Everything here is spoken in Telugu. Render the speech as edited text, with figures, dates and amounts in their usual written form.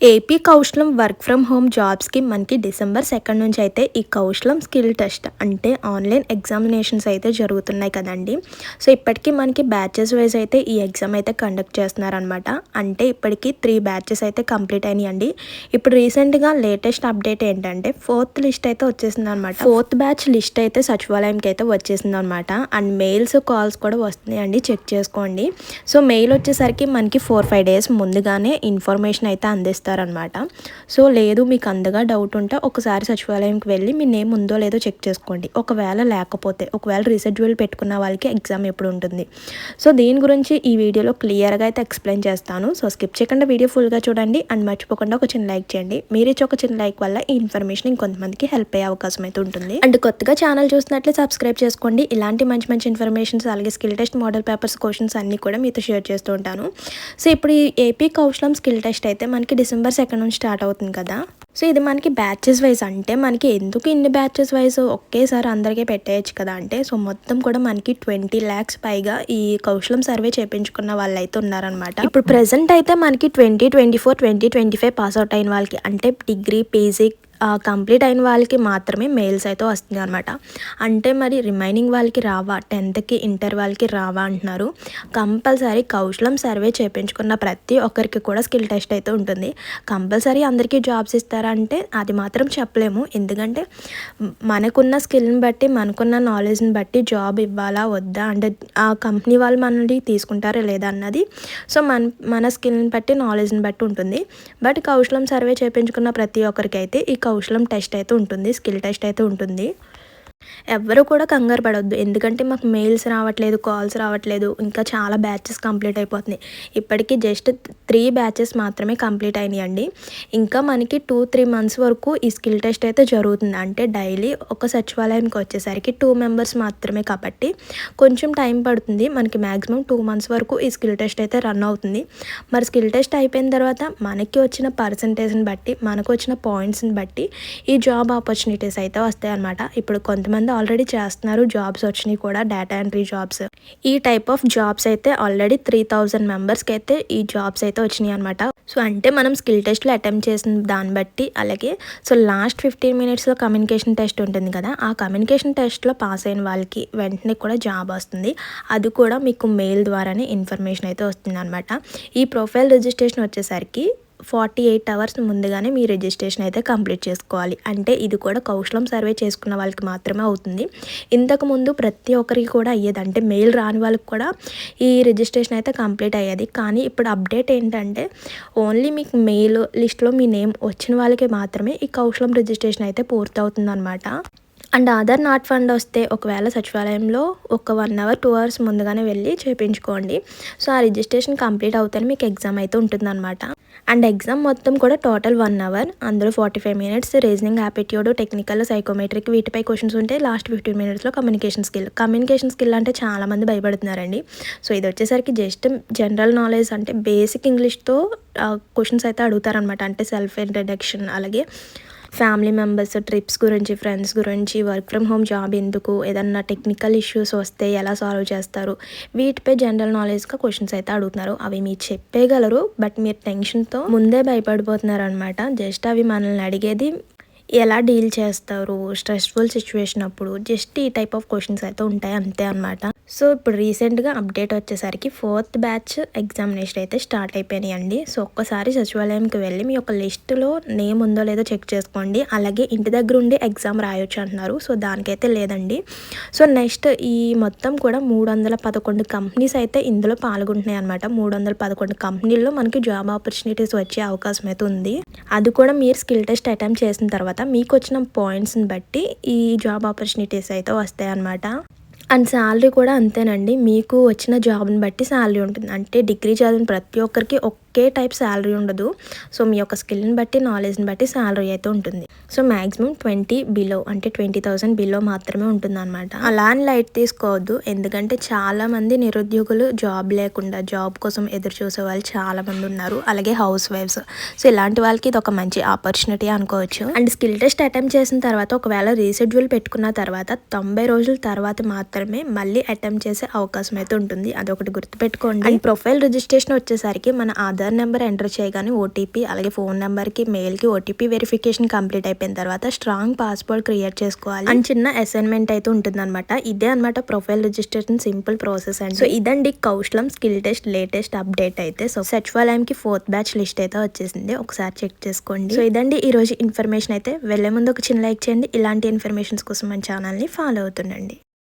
ఏపీ కౌశలం వర్క్ ఫ్రమ్ హోమ్ జాబ్స్కి మనకి డిసెంబర్ 2 నుంచి అయితే ఈ కౌశలం స్కిల్ టెస్ట్ అంటే ఆన్లైన్ ఎగ్జామినేషన్స్ అయితే జరుగుతున్నాయి కదండి. సో ఇప్పటికీ మనకి బ్యాచెస్ వైజ్ అయితే ఈ ఎగ్జామ్ అయితే కండక్ట్ చేస్తున్నారనమాట. అంటే ఇప్పటికీ 3 బ్యాచెస్ అయితే కంప్లీట్ అయినాయండి. ఇప్పుడు రీసెంట్గా లేటెస్ట్ అప్డేట్ ఏంటంటే 4th లిస్ట్ అయితే వచ్చేసింది అనమాట. 4th బ్యాచ్ లిస్ట్ అయితే సచివాలయంకి అయితే వచ్చేసింది అనమాట. అండ్ మెయిల్స్ కాల్స్ కూడా వస్తున్నాయండి, చెక్ చేసుకోండి. సో మెయిల్ వచ్చేసరికి మనకి 4-5 డేస్ ముందుగానే ఇన్ఫర్మేషన్ అయితే అందిస్తారు అనమాట. సో లేదు మీకు అందగా డౌట్ ఉంటే ఒకసారి సచివాలయంకి వెళ్ళి మీ నేమ్ ఉందో లేదో చెక్ చేసుకోండి. ఒకవేళ లేకపోతే ఒకవేళ రీషెడ్యూల్ పెట్టుకున్న వాళ్ళకి ఎగ్జామ్ ఎప్పుడు ఉంటుంది. సో దీని గురించి ఈ వీడియోలో క్లియర్గా అయితే ఎక్స్ప్లెయిన్ చేస్తాను. సో స్కిప్ చేయకుండా వీడియో ఫుల్గా చూడండి. అండ్ మర్చిపోకుండా ఒక చిన్న లైక్ చేయండి. మీరు ఇచ్చే ఒక చిన్న లైక్ వల్ల ఈ ఇన్ఫర్మేషన్ ఇంకొంతమందికి హెల్ప్ అయ్యే అవకాశం అయితే ఉంటుంది. అండ్ కొత్తగా ఛానల్ చూసినట్లే సబ్స్క్రైబ్ చేసుకోండి. ఇలాంటి మంచి మంచి ఇన్ఫర్మేషన్స్ అలాగే skill test model papers questions అన్నీ కూడా మీతో షేర్ చేస్తూ ఉంటాను. సో ఇప్పుడు ఈ ఏపీ కౌశలం స్కిల్ టెస్ట్ అయితే మనకి డిసెంబర్ 2 నుంచి స్టార్ట్ అవుతుంది కదా. సో ఇది మనకి బ్యాచెస్ వైజ్, అంటే మనకి ఎందుకు ఇన్ని బ్యాచెస్ వైజ్ ఒకేసారి అందరికీ పెట్టేయచ్చు కదా అంటే, సో మొత్తం కూడా మనకి 20 lakhs పైగా ఈ కౌశలం సర్వే చేయించుకున్న వాళ్ళు అయితే ఉన్నారనమాట. ఇప్పుడు ప్రెసెంట్ అయితే మనకి 2024, 2025 పాస్ అవుట్ అయిన వాళ్ళకి అంటే డిగ్రీ పీజీ కంప్లీట్ అయిన వాళ్ళకి మాత్రమే మెయిల్స్ అయితే వస్తుంది అనమాట. అంటే మరి రిమైనింగ్ వాళ్ళకి రావా, 10th ఇంటర్ వాళ్ళకి రావా అంటున్నారు. కంపల్సరీ కౌశలం సర్వే చేయించుకున్న ప్రతి ఒక్కరికి కూడా స్కిల్ టెస్ట్ అయితే ఉంటుంది. కంపల్సరీ అందరికీ జాబ్స్ ఇస్తారంటే అది మాత్రం చెప్పలేము. ఎందుకంటే మనకున్న స్కిల్ని బట్టి మనకున్న నాలెడ్జ్ని బట్టి జాబ్ ఇవ్వాలా వద్దా అంటే ఆ కంపెనీ వాళ్ళు మనల్ని తీసుకుంటారా లేదా అన్నది సో మన స్కిల్ని బట్టి నాలెడ్జ్ని బట్టి ఉంటుంది. బట్ కౌశలం సర్వే చేయించుకున్న ప్రతి ఒక్కరికి అయితే ఈ కౌశలం టెస్ట్ అయితే ఉంటుంది, స్కిల్ టెస్ట్ అయితే ఉంటుంది. ఎవ్వరు కూడా కంగారు పడొద్దు. ఎందుకంటే మాకు మెయిల్స్ రావట్లేదు, కాల్స్ రావట్లేదు, ఇంకా చాలా బ్యాచెస్ కంప్లీట్ అయిపోతున్నాయి. ఇప్పటికీ జస్ట్ 3 బ్యాచెస్ మాత్రమే కంప్లీట్ అయినాయండి. ఇంకా మనకి 2-3 months వరకు ఈ స్కిల్ టెస్ట్ అయితే జరుగుతుంది. అంటే డైలీ ఒక సచివాలయానికి వచ్చేసరికి 2 members మాత్రమే కాబట్టి కొంచెం టైం పడుతుంది. మనకి మ్యాక్సిమం 2 months వరకు ఈ స్కిల్ టెస్ట్ అయితే రన్ అవుతుంది. మరి స్కిల్ టెస్ట్ అయిపోయిన తర్వాత మనకి వచ్చిన పర్సంటేజ్ని బట్టి, మనకు వచ్చిన పాయింట్స్ని బట్టి ఈ జాబ్ ఆపర్చునిటీస్ అయితే వస్తాయి అన్నమాట. ఇప్పుడు కొంతమంది ఆల్రెడీ చేస్తున్నారు, జాబ్స్ వచ్చినాయి కూడా, డేటా ఎంట్రీ జాబ్స్. ఈ టైప్ ఆఫ్ జాబ్స్ అయితే ఆల్రెడీ 3000 మెంబర్స్కి అయితే ఈ జాబ్స్ అయితే వచ్చినాయి అనమాట. సో అంటే మనం స్కిల్ టెస్ట్లో అటెంప్ట్ చేసిన దాన్ని బట్టి, అలాగే సో లాస్ట్ 15 minutesలో కమ్యూనికేషన్ టెస్ట్ ఉంటుంది కదా, ఆ కమ్యూనికేషన్ టెస్ట్లో పాస్ అయిన వాళ్ళకి వెంటనే కూడా జాబ్ వస్తుంది. అది కూడా మీకు మెయిల్ ద్వారానే ఇన్ఫర్మేషన్ అయితే వస్తుంది అనమాట. ఈ ప్రొఫైల్ రిజిస్ట్రేషన్ వచ్చేసరికి 48 hours ముందుగానే మీ రిజిస్ట్రేషన్ అయితే కంప్లీట్ చేసుకోవాలి. అంటే ఇది కూడా కౌశలం సర్వే చేసుకున్న వాళ్ళకి మాత్రమే అవుతుంది. ఇంతకుముందు ప్రతి ఒక్కరికి కూడా అయ్యేది, అంటే మెయిల్ రాని వాళ్ళకి కూడా ఈ రిజిస్ట్రేషన్ అయితే కంప్లీట్ అయ్యేది. కానీ ఇప్పుడు అప్డేట్ ఏంటంటే ఓన్లీ మీకు మెయిల్ లిస్ట్లో మీ నేమ్ వచ్చిన వాళ్ళకి మాత్రమే ఈ కౌశలం రిజిస్ట్రేషన్ అయితే పూర్తవుతుంది అనమాట. అండ్ ఆధార్ నాట్ ఫండ్ వస్తే ఒకవేళ సచివాలయంలో ఒక 1 hour 2 hours ముందుగానే వెళ్ళి చేయించుకోండి. సో ఆ రిజిస్ట్రేషన్ కంప్లీట్ అవుతానే మీకు ఎగ్జామ్ అయితే ఉంటుందన్నమాట. అండ్ ఎగ్జామ్ మొత్తం కూడా టోటల్ 1 hour, అందులో 45 minutes reasoning, aptitude, technical, psychometric వీటిపై క్వశ్చన్స్ ఉంటే లాస్ట్ 15 minutesలో కమ్యూనికేషన్ స్కిల్ అంటే చాలామంది భయపడుతున్నారండి. సో ఇది వచ్చేసరికి జస్ట్ జనరల్ నాలెడ్జ్, అంటే బేసిక్ ఇంగ్లీష్తో క్వశ్చన్స్ అయితే అడుగుతారనమాట. అంటే సెల్ఫ్ ఇంట్రడక్షన్, అలాగే ఫ్యామిలీ మెంబర్స్, ట్రిప్స్ గురించి, ఫ్రెండ్స్ గురించి, వర్క్ ఫ్రమ్ హోమ్ జాబ్ ఎందుకు, ఏదన్నా టెక్నికల్ ఇష్యూస్ వస్తే ఎలా సాల్వ్ చేస్తారు, వీటిపై జనరల్ నాలెడ్జ్గా క్వశ్చన్స్ అయితే అడుగుతున్నారు. అవి మీరు చెప్పేయగలరు, బట్ మీరు టెన్షన్తో ముందే భయపడిపోతున్నారు అనమాట. జస్ట్ అవి మనల్ని అడిగేది ఎలా డీల్ చేస్తారు స్ట్రెస్ఫుల్ సిచ్యువేషన్ అప్పుడు, జస్ట్ ఈ టైప్ ఆఫ్ క్వశ్చన్స్ అయితే ఉంటాయి అంతే అనమాట. సో ఇప్పుడు రీసెంట్గా అప్డేట్ వచ్చేసరికి 4th బ్యాచ్ ఎగ్జామినేషన్ అయితే స్టార్ట్ అయిపోయినాయండి. సో ఒక్కసారి సచివాలయంకి వెళ్ళి మీ యొక్క లిస్టులో నేమ్ ఉందో లేదో చెక్ చేసుకోండి. అలాగే ఇంటి దగ్గర ఉండి ఎగ్జామ్ రాయొచ్చు అంటున్నారు. సో దానికైతే లేదండి. సో నెక్స్ట్ ఈ మొత్తం కూడా 311 కంపెనీస్ అయితే ఇందులో పాల్గొంటున్నాయి అనమాట. 311 కంపెనీల్లో మనకి జాబ్ ఆపర్చునిటీస్ వచ్చే అవకాశం అయితే ఉంది. అది కూడా మీరు స్కిల్ టెస్ట్ అటెంప్ట్ చేసిన తర్వాత మీకు వచ్చిన పాయింట్స్ని బట్టి ఈ జాబ్ ఆపర్చునిటీస్ అయితే వస్తాయి అన్నమాట. అండ్ శాలరీ కూడా అంతేనండి. మీకు వచ్చిన జాబ్ని బట్టి శాలరీ ఉంటుంది. అంటే డిగ్రీ చదివిన ప్రతి ఒక్కరికి ఒకే టైప్ శాలరీ ఉండదు. సో మీ యొక్క స్కిల్ని బట్టి, నాలెడ్జ్ని బట్టి శాలరీ అయితే ఉంటుంది. సో మ్యాక్సిమం 20 బిలో, అంటే 20,000 బిలో మాత్రమే ఉంటుంది అనమాట. అలా అని లైట్ తీసుకోవద్దు. ఎందుకంటే చాలామంది నిరుద్యోగులు జాబ్ లేకుండా జాబ్ కోసం ఎదురు చూసే వాళ్ళు చాలామంది ఉన్నారు. అలాగే హౌస్ వైఫ్స్. సో ఇలాంటి వాళ్ళకి ఇది ఒక మంచి ఆపర్చునిటీ అనుకోవచ్చు. అండ్ స్కిల్ టెస్ట్ అటెంప్ట్ చేసిన తర్వాత ఒకవేళ రీషెడ్యూల్ పెట్టుకున్న తర్వాత 90 రోజుల తర్వాత మాత్రమే మళ్ళీ అటెంప్ట్ చేసే అవకాశం అయితే ఉంటుంది. అదొకటి గుర్తుపెట్టుకోండి. అండ్ ప్రొఫైల్ రిజిస్ట్రేషన్ వచ్చేసరికి మన ఆధార్ ఆధార్ నెంబర్ ఎంటర్ చేయగానే ఓటీపీ, అలాగే ఫోన్ నెంబర్కి మెయిల్కి ఓటీపీ వెరిఫికేషన్ కంప్లీట్ అయిపోయిన తర్వాత స్ట్రాంగ్ పాస్వర్డ్ క్రియేట్ చేసుకోవాలి అండ్ చిన్న అసైన్మెంట్ అయితే ఉంటుందన్నమాట. ఇదే అనమాట ప్రొఫైల్ రిజిస్ట్రేషన్ సింపుల్ ప్రాసెస్ అండి. సో ఇదండి కౌశలం స్కిల్ టెస్ట్ లేటెస్ట్ అప్డేట్ అయితే. సో సచివాలయంకి 4th బ్యాచ్ లిస్ట్ అయితే వచ్చేసింది, ఒకసారి చెక్ చేసుకోండి. సో ఇదండి ఈ రోజు ఇన్ఫర్మేషన్ అయితే. వెళ్లే ముందు ఒక చిన్న లైక్ చేయండి. ఇలాంటి ఇన్ఫర్మేషన్స్ కోసం మన ఛానల్ని ఫాలో అవుతుండండి.